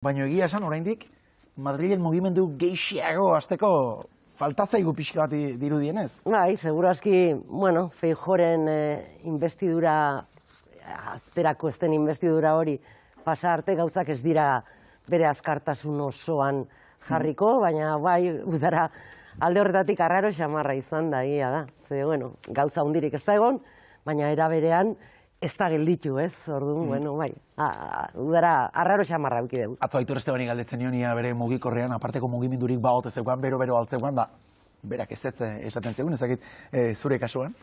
Baina egia esan, oraindik, Madrilen mugimendu gehiago hasteko falta zaigu pixka bat dirudienez. Bai, segurazki, Feijóoren investidura, aterako ez den investidura hori pasa arte gauzak ez dira bere azkartasun osoan jarriko, baina bai, udara alde horretatik arraro xamarra izan da, egia da. Ze, gauza hundirik ez da egon, baina era berean ez da gelditu, ez? Orduan, bai, udara arraro xamarra euki dugu. Atzo Aitor Estebani galdetzen nion ia bere mugikorrean, aparteko mugimendurik baote zeukan, bero altzeukan, da, berak ez esaten zegoen, ezakit zure kasuan?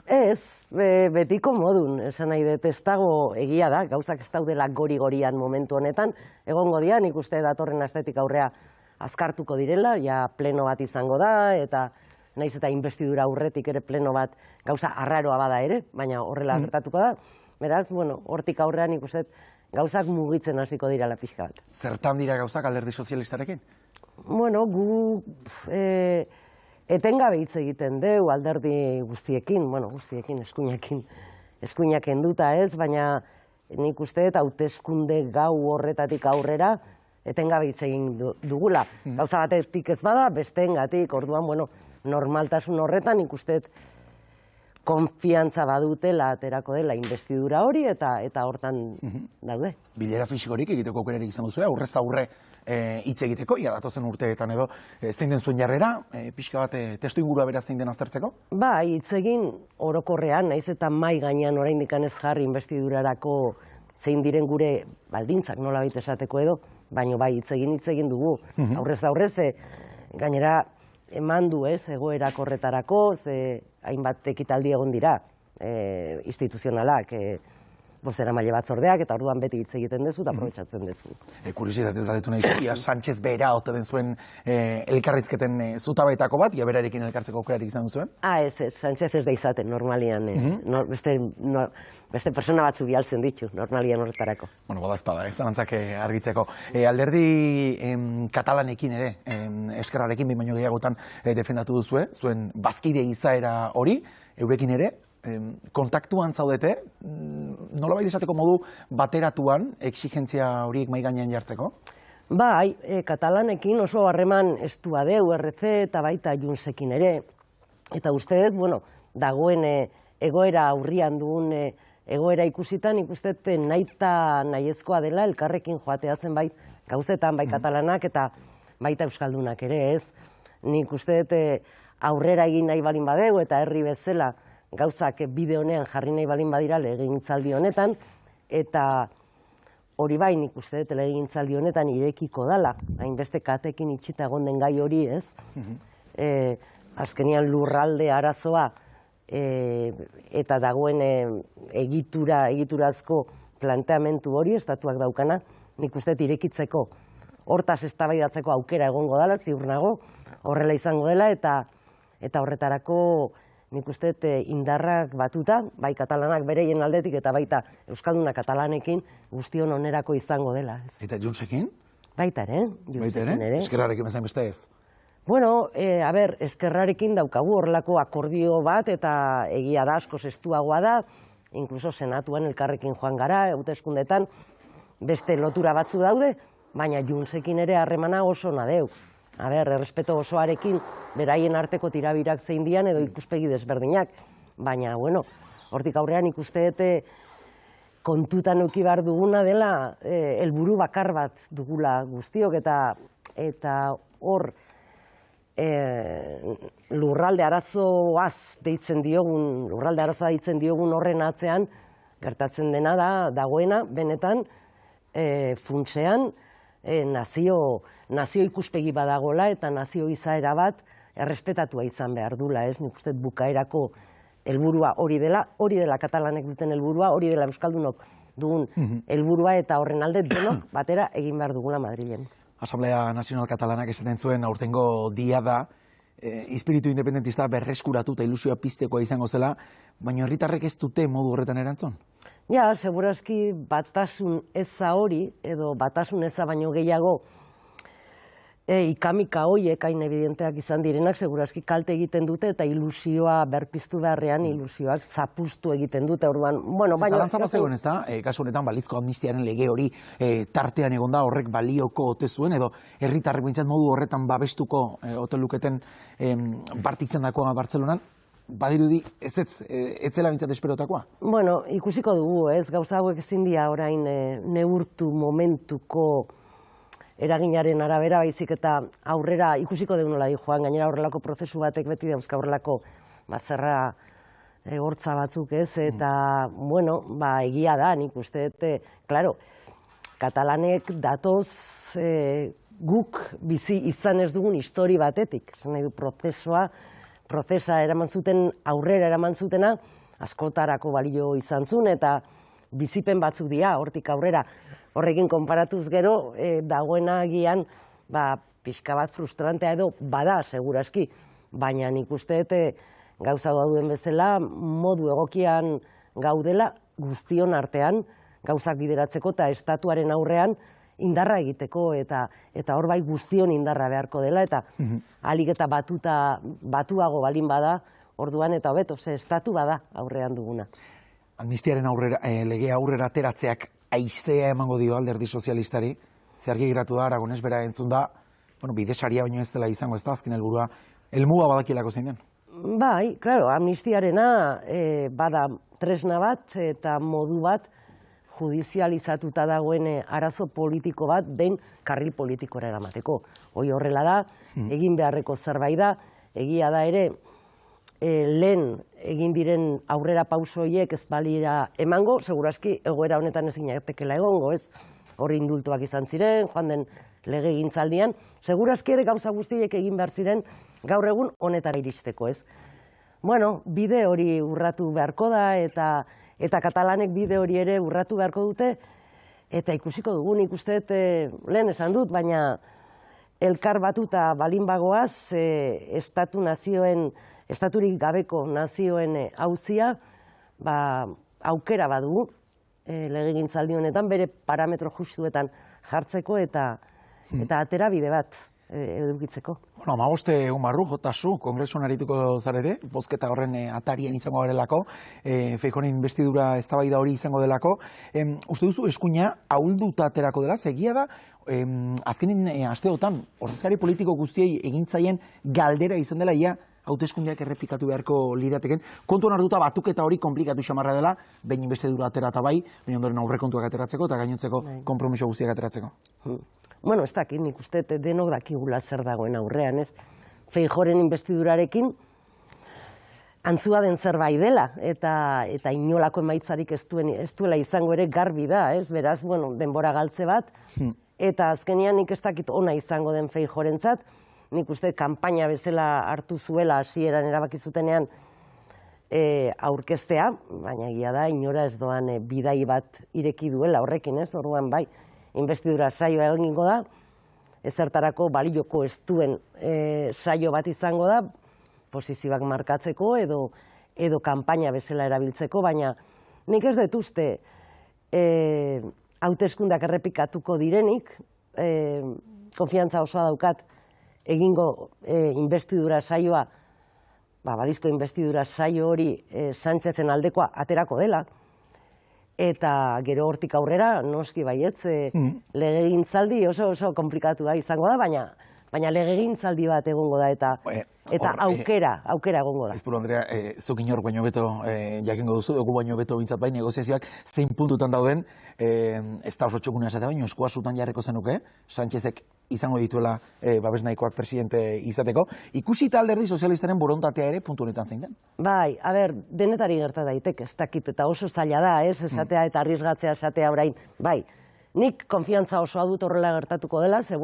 Ez, betiko modun, esan nahi dut, ez dago egia da, gauzak ez daudela gori-gorian momentu honetan, egongo dira, nik uste datorren astetik aurrea azkartuko direla, ja pleno bat izango da, eta naiz eta investidura aurretik ere pleno bat gauza arraroa bada ere, baina horrela gertatuko da. Beraz, hortik aurrean nik uste gauzak mugitzen hasiko direla pixka bat. Zertan dira gauzak Alderdi Sozialistarekin? Gu etengabe hitz egiten deu alderdi guztiekin, eskuinak enduta ez, baina nik uste hauteskunde gau horretatik aurrera etengabe hitz egin dugula. Gauza batetik ez bada, besteengatik, orduan, normaltasun horretan ikusten konfiantza badutela aterako dela investidura hori eta hortan daude. Bilera fisikorik egiteko aukerarik izan duzu, aurrez aurre hitz egiteko, ia datozen urteetan edo zein den zuen jarrera, pixka bat testu ingurua bera zein den aztertzeko? Ba, hitz egin orokorrean, naiz eta mai gainean oraindik ez jarri investidurarako zein diren gure baldintzak nola baita esateko edo, baina bai hitz egin dugu, aurrez aurrez, gainera eman du egoerak horretarako, hainbat ekitaldi egon dira instituzionalak, bozeramaile batzordeak, eta orduan beti hitz egiten dezu eta aprobetxatzen dezu. Kuriositatez galdetu nahi zu, ia Sánchez bera ote den zuen elkarrizketen zutabaetako bat, ia berarekin elkartzeko aukerarik izan duzuen? Ez, Sánchez ez da izaten, normalian, beste persona batzu bialtzen ditu, normalian horretarako. Bada espada, zalantzak argitzeko. Alderdi katalanekin ere, eskerrarekin baino gehiagotan defendatu duzue, zuen bazkide izaera hori, eurekin ere, kontaktuan zaudete, nolabait esateko modu bateratuan exigentzia horiek mahai gainean jartzeko? Bai, katalanekin oso harreman estua deu, RC eta baita Junsekin ere, eta uste dut, dagoen egoera aurrian dugun egoera ikusitan, ikustet nahiezkoa dela elkarrekin joatea zenbait gauzetan, bai katalanak eta baita euskaldunak ere, ez? Nik uste dut aurrera egin nahi balin badeu eta herri bezala gauzak bide honean jarri nahi balin badira legegintzaldi honetan, eta hori bai nik uste dut legegintzaldi honetan irekiko dala, hainbeste katekin itxita egon den gai hori, ez? Azkenian lurralde arazoa eta dagoen egiturazko planteamentu hori estatuak daukana, nik uste dut irekitzeko hortaz eztabaidatzeko aukera egongo dela, ziur nago, horrela izango dela, eta horretarako nik uste indarrak batuta, bai katalanak bereien aldetik eta baita euskaldunak katalanekin guztion onerako izango dela. Eta Junsekin? Baita ere. Eskerrarekin bezain beste ez? Eskerrarekin daukagu horrelako akordio bat eta egia da asko estuagoa da, inkluso senatuan elkarrekin joan gara, hauteskundetan beste lotura batzu daude, baina Junsekin ere harremana oso nadeu. Errespeto osoarekin beraien arteko tirabirak zein dian edo ikuspegi desberdinak. Baina, hortik aurrean ikuste dute kontutan eduki behar duguna dela helburu bakar bat dugula guztiok eta hor lurralde arazoaz deitzen diogun horren atzean gertatzen dena dagoena benetan funtsean nazio ikuspegi badagola eta nazio izaera bat errespetatua izan behar dula, ez? Nik uste bukaerako helburua hori dela katalanek duten helburua, hori dela euskaldunok dugun helburua eta horren alde denok batera egin behar dugula Madrilen. Asamblea Nazional Katalanak esaten zuen aurtengo dia da, espiritu independentista berreskuratu eta ilusioa piztekoa izango zela, baina herritarrek ez dute modu horretan erantzun? Ja, segurazki batasun eza hori, edo batasun eza baino gehiago, ikamika hoiek hain evidenteak izan direnak, segurazki kalte egiten dute eta ilusioa berpiztu beharrean ilusioak zapustu egiten dute, orduan, bueno, baina... Zalantza bat zegoen, ez da, kasu honetan balizko amnistiaren lege hori tartean egon da, horrek balioko ote zuen, edo herritarrek bintzat modu horretan babestuko ote luketen partitzen dakoa Bartzelonan, badirudi ez zela bintzat esperotakoa? Bueno, ikusiko dugu, ez, gauza hauek ezin dira orain neurtu momentuko eraginaren arabera, baizik eta aurrera ikusiko dugu nola joan, gainera horrelako prozesu batek beti dauzka horrelako zerra hortza batzuk, ez, eta, bueno, egia da, nik uste, claro, katalanek datoz guk bizi izan ez dugun histori batetik, esan nahi du prozesa eraman zuten, aurrera eraman zutena, askotarako balio izan zuen, eta bizipen batzuk dira, hortik aurrera, horrekin konparatuz gero, dagoena agian, pixka bat frustrantea edo bada, segurazki, baina nik uste gauza gauden bezala, modu egokian gaudela guztion artean, gauzak bideratzeko eta estatuaren aurrean indarra egiteko, eta hor bai guztion indarra beharko dela, eta alik eta batuago balin bada, orduan eta hobeto, estatu bada aurrean duguna. Amnistiaren legea aurrera ateratzeak aiztea emango dio Alderdi Sozialistari, zeharki geratu da, Aragones bera entzun da, bidesaria baino ez dela izango, ez da, azken helburua, helmuga badakielako zein den? Bai, claro, amnistiarena bada tresna bat eta modu bat judizializatuta dagoen arazo politiko bat behin karril politikora eramateko. Hoi horrela da, egin beharreko zerbait da, egia da ere, lehen egin diren aurrera pauso horiek ez balira emango, segurazki egoera honetan ezin jatekela egongo, ez? Hori indultuak izan ziren, joan den lege gintzaldian, segurazki ere gauza guztiek egin behar ziren gaur egun honetara iristeko, ez? Bueno, bide hori urratu beharko da, eta katalanek bide hori ere urratu beharko dute, eta ikusiko dugu, nik uste lehen esan dut, baina elkar batuta balin bagoaz, estaturik gabeko nazioen auzia, aukera badugu, legegintzaldi honetan, bere parametro justuetan jartzeko eta atera bide bat edukitzeko. Bueno, 15 egun barru, jotasu, kongresuan arituko zarete, bozketa horren atarien izango garelako, Feijóoren investidura eztabaida hori izango delako. Uste duzu, eskuina ahulduta aterako dela, segia da, azkenin asteotan, ordezkari politiko guztiei egintzaien galdera izan dela, ia hauteskundeak errepikatu beharko lirateken. Kontuan hartuta batuketa hori komplikatu xamarra dela, behin investidura atera eta bai, baina ondoren aurrekontuak ateratzeko eta gainontzeko konpromiso guztiak ateratzeko. Bueno, ez dakit, nik uste denok dakigula zer dagoen aurrean, ez? Feijóoren investidurarekin antzua den zerbait dela, eta inolako emaitzarik ez duela izango ere garbi da, ez? Beraz, bueno, denbora galtze bat, eta azkenian nik ez dakit ona izango den Feijóorentzat, nik uste kanpaina bezala hartu zuela hasieran erabaki zutenean aurkeztea, baina egia da, inora ez doan bidai bat ireki duela horrekin, ez? Orduan bai, investidura saioa egingo da, ezertarako balioko ez duen saio bat izango da, posizioak markatzeko edo kanpaina bezala erabiltzeko, baina nik ez dut uste hauteskundeak errepikatuko direnik, konfiantza osoa daukat egingo investidura saioa, balizko investidura saio hori Sánchezen aldekoa aterako dela, eta gero hortik aurrera, noski baietz, legegintzaldi oso komplikatua izango da, baina legegintzaldi bat egongo da, eta aukera egongo da. Ezpuru, Andrea, zuk inor baino beto jakingo duzu, dugu baino beto bintzat bai, negoziazioak zein puntutan dauden, ez da oso txokuna esatea baino, eskua zutan jarreko zenuke, Sánchezek izango dituela babes nahikoak presidente izateko. Ikusita Alderdi Sozialistaren borondatea ere puntu honetan zein den? Bai, denetari gerta daiteke, ez dakit, eta oso zaila da, ez, esatea eta arriesgatzea esatea orain. Bai, nik konfiantza osoa dut horrela gertatuko dela, ze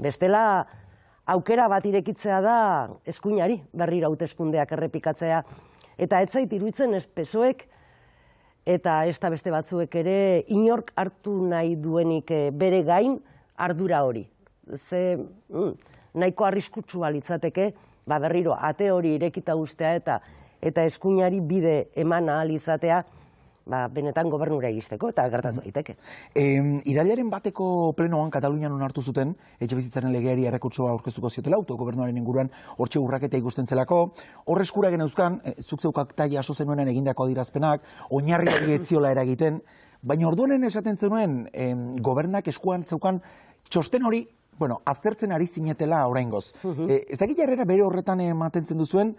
bestela aukera bat irekitzea da eskuinari, berriro hauteskundeak errepikatzea, eta ez zait iruditzen ez PSOEk eta ez da beste batzuek ere inork hartu nahi duenik bere gain ardura hori. Ze nahiko arriskutsua litzateke, berriro ate hori irekita ustea eta eskuinari bide eman ahal izatea, benetan gobernura iristeko, eta gertatu daiteke. Irailaren bateko plenoan Katalunian onartu zuten, etxebizitzaren legeari errekurtsoa aurkeztuko ziotela, autogobernuaren inguruan hortxe urraketa ikusten zelako, horre eskura geneuzkan, zuk zeukak tai jaso zenuenan egindako adirazpenak, oinarri hori etziola eragiten, baina orduanen esaten zenuen gobernak eskuan zeukan txosten hori, aztertzen ari zinetela oraingoz. Ezakit jarrera bere horretan ematen zen duzuen,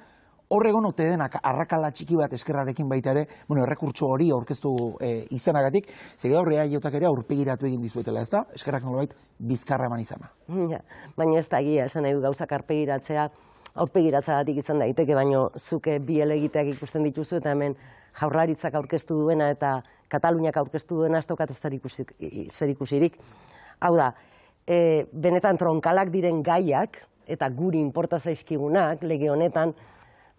horregon ote denak arrakala txiki bat eskerrarekin baita ere, errekurtso hori aurkeztu izanagatik, zege horrea jotak ere aurpegiratu egin dizuetela, ez da? Eskerrak nolabait bizkarra eman izana. Baina ez da egia, esan nahi du gauzak aurpegiratzeagatik izan daiteke, baina zuke bi helegiteak ikusten dituzu, eta hemen Jaurlaritzak aurkeztu duena eta Kataluniak aurkeztu duena ez daukat zerikusirik. Hau da, benetan tronkalak diren gaiak, eta guri inporta zaizkigunak, lege honetan,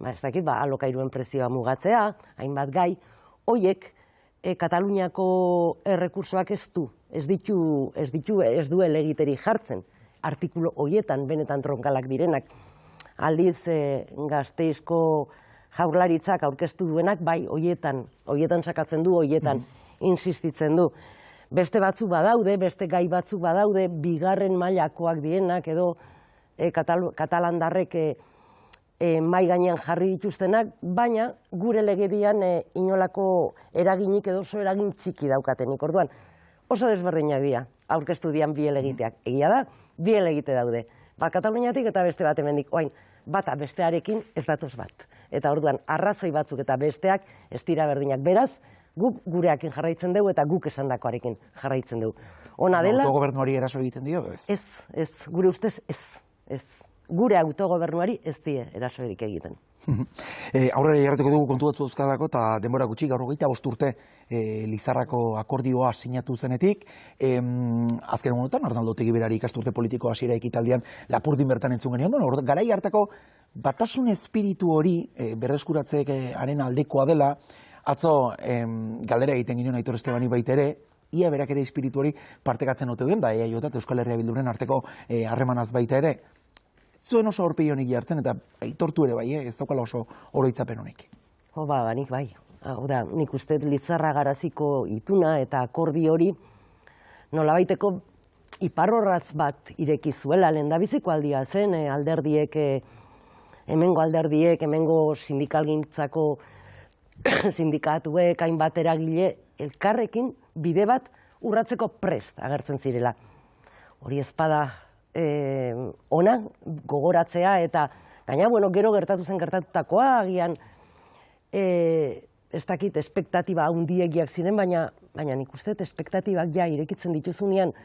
ez dakit, alokairuen prezioa mugatzea, hainbat gai, hoiek Kataluniako errekursoak ez du elegiteri jartzen, artikulu hoietan benetan tronkalak direnak. Aldiz, Gasteizko Jaurlaritzak aurkeztu duenak, bai, hoietan sakatzen du, hoietan insistitzen du. Beste batzuk badaude, beste gai batzuk badaude, bigarren mailakoak dienak, edo katalandarrek mai gainean jarri dituztenak, baina gure legedian inolako eraginik edo oso eragin txiki daukatenik. Orduan, oso desberdinak dira, aurkeztu dian bi helegiteak. Egia da, bi helegite daude. Bat Kataluniatik eta beste bat hemendik. Oain, bata bestearekin ez datoz bat. Eta orduan, arrazoi batzuk eta besteak ez dira berdinak. Beraz, guk gureakin jarraitzen dugu eta guk esandakoarekin jarraitzen dugu. Ona dela... Autogobernuari eraso egiten dio, ez? Ez, gure ustez ez. Gure autogobernuari ez die erasoerik egiten. Aurrera jarretuko dugu kontu batzu dauzkadako, eta denbora gutxi gaur 25 urte Lizarrako akordioa sinatu zenetik. Azken egunotan, Arnaldo Otegi berari ikasturte politiko hasiera ekitaldian Lapurdin bertan entzun genion. Garai hartako batasun espiritu hori berreskuratzearen aldekoa dela, atzo galdera egiten ginen Aitor Estebani baita ere, ia berak ere espiritu hori partekatzen ote duen, da EAJ eta Euskal Herria Bilduren arteko harremanaz baita ere. Zuen oso aurpegi honik jartzen, eta aitortu ere bai, ez daukala oso oroitzapen honik. Nik bai. Nik uste Lizarra garaziko ituna eta akordi hori nolabaiteko iparrorratz bat ireki zuela, lehendabiziko aldia zen, hemengo sindikalgintzako sindikatuek, hainbat eragile, elkarrekin bide bat urratzeko prest agertzen zirela. Hori ezpada ona gogoratzea, eta gaina, gero gertatu zen gertatutakoa, agian ez dakit espektatiba handiegiak ziren, baina nik uste espektatibak ja irekitzen dituzunean,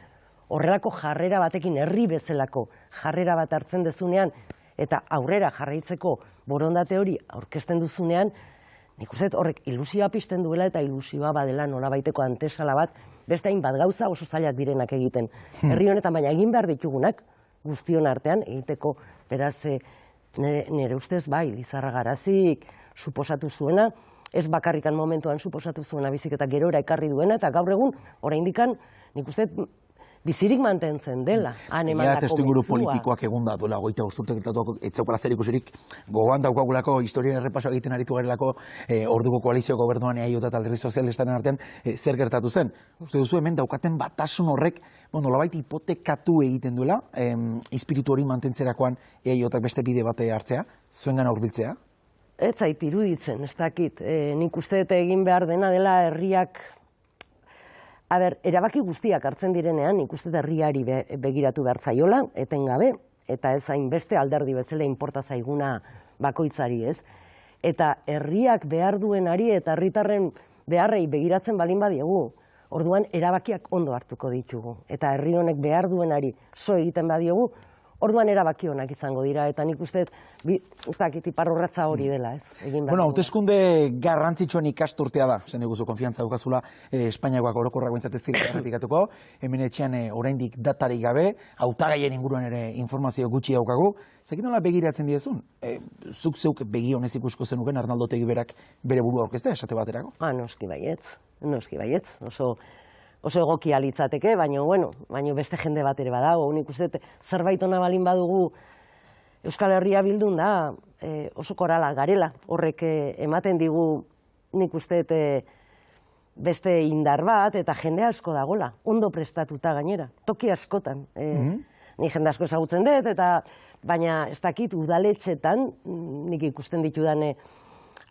horrelako jarrera batekin, herri bezalako jarrera bat hartzen dezunean, eta aurrera jarraitzeko borondate hori aurkezten duzunean, nik uste horrek ilusioa pizten duela eta ilusioa badela nolabaiteko antesala bat, beste hainbat gauza oso zailak direnak egiten. Herri honetan baina egin behar ditugunak, guztion artean egiteko, beraz, nire ustez bai, Lizarra garazik suposatu zuena, ez bakarrikan momentuan suposatu zuena bizik eta gerora ekarri duena, eta gaur egun, oraindikan, nik uste bizirik mantentzen dela. Ja, testuinguru politikoak egun da, duela, 25 urte gertatuako, etzaukala zer ikusirik, gogoan daukagulako, historien errepaso egiten aritu garelako, orduko koalizio gobernuan EAJ eta Alderdi Sozialistaren artean, zer gertatu zen. Uste duzu hemen daukaten batasun horrek, nolabait hipotekatu egiten duela, espiritu hori mantentzerakoan EAJak beste bide bate hartzea, zuengana hurbiltzea? Ez zait iruditzen, ez dakit. Nik uste egin behar dena dela herriak, erabaki guztiak hartzen direnean, nik uste herriari begiratu behar zaiola, etengabe, eta ez hainbeste alderdi bezala inporta zaiguna bakoitzari, ez? Eta herriak behar duenari eta herritarren beharrei begiratzen balin badiegu, orduan erabakiak ondo hartuko ditugu. Eta herri honek behar duenari so egiten badiogu, orduan erabaki honak izango dira, eta nik uste iparrorratza hori dela, ez? Hauteskunde garrantzitsuen ikasturtea da, zen diguzu, konfiantza daukazula, Espainiakoak orokorrak behintzat ez dira errepikatuko, hemen etxean oraindik datarik gabe, hautagaien inguruan ere informazio gutxi daukagu, zekin nola begiratzen diezun? Zuk zeuk begi honez ikusko zenuken Arnaldo Otegi berak bere burua aurkeztea, esate baterako? Noski baietz, oso egokia litzateke, baina beste jende bat ere badago. Nik uste zerbait ona balin badugu Euskal Herria Bildun da, oso korala garela. Horrek ematen digu, nik uste beste indar bat, eta jende asko dagola, ondo prestatuta gainera, toki askotan. Ni jende asko ezagutzen dut, baina ez dakit udaletxetan, nik ikusten ditudan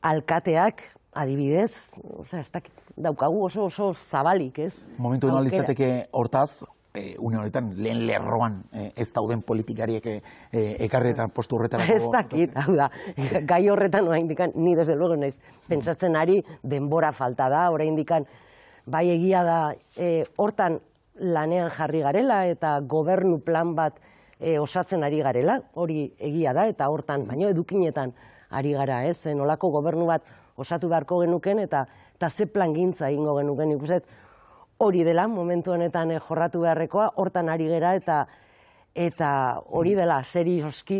alkateak, adibidez, ez dakit, daukagu oso zabalik, ez? Momentu hona litzateke hortaz, une honetan lehen lerroan ez dauden politikariek ekarri eta postu horretarako... Ez dakit, hau da, gai horretan oraindikan, ni desde luego naiz, pentsatzen ari denbora falta da, oraindikan, bai egia da, hortan lanean jarri garela eta gobernu plan bat osatzen ari garela, hori egia da, eta hortan, baino edukinetan ari gara, ez? Nolako gobernu bat osatu beharko genuken eta ze plangintza egingo genuken, ikuset, hori dela, momentu honetan jorratu beharrekoa, hortan ari gera eta hori dela, serioski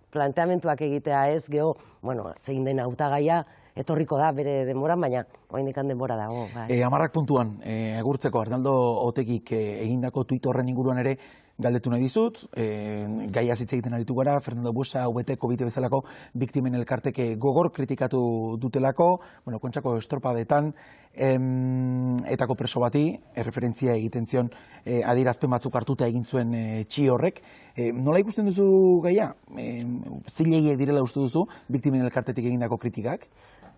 planteamentuak egitea ez, geho, bueno, zein den hautagaia, etorriko da bere denboran, baina oraindikan denbora dago. Amarrak puntuan, agurtzeko, Arnaldo Otegik egindako tuit horren inguruan ere, galdetu nahi dizut, gaia hitz egiten aritu gara, Fernando Buesa, UBT, COVID bezalako biktimen elkarteke gogor kritikatu dutelako, bueno, Kontxako estropadetan, etako preso bati, erreferentzia egiten zion adierazpen batzuk hartuta egin zuen txi horrek. Nola ikusten duzu gaia? Zileiek direla uste duzu, biktimen elkartetik egindako kritikak?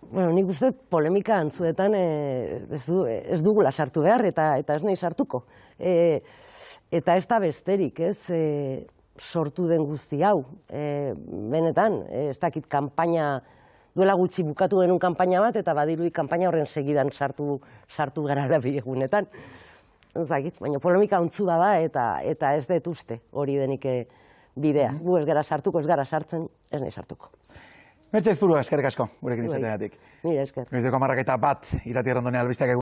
Bueno, nik uste polemika antzuetan ez dugula sartu behar eta ez nahi sartuko. Eta ez da besterik, ez, sortu den guzti hau. Benetan, ez dakit kanpaina, duela gutxi bukatu genuen kanpaina bat, eta badirudi kanpaina horren segidan sartu gara egunetan. Ez dakit, baina polemika ontzu bada eta ez dut uste hori denik bidea. Gu ez gara sartuko, ez gara sartzen, ez nahi sartuko. Mertxe Aizpurua, eskerrik asko, gurekin izateagatik. Nire esker. Goizeko 11:01 irrati errandonean albisteak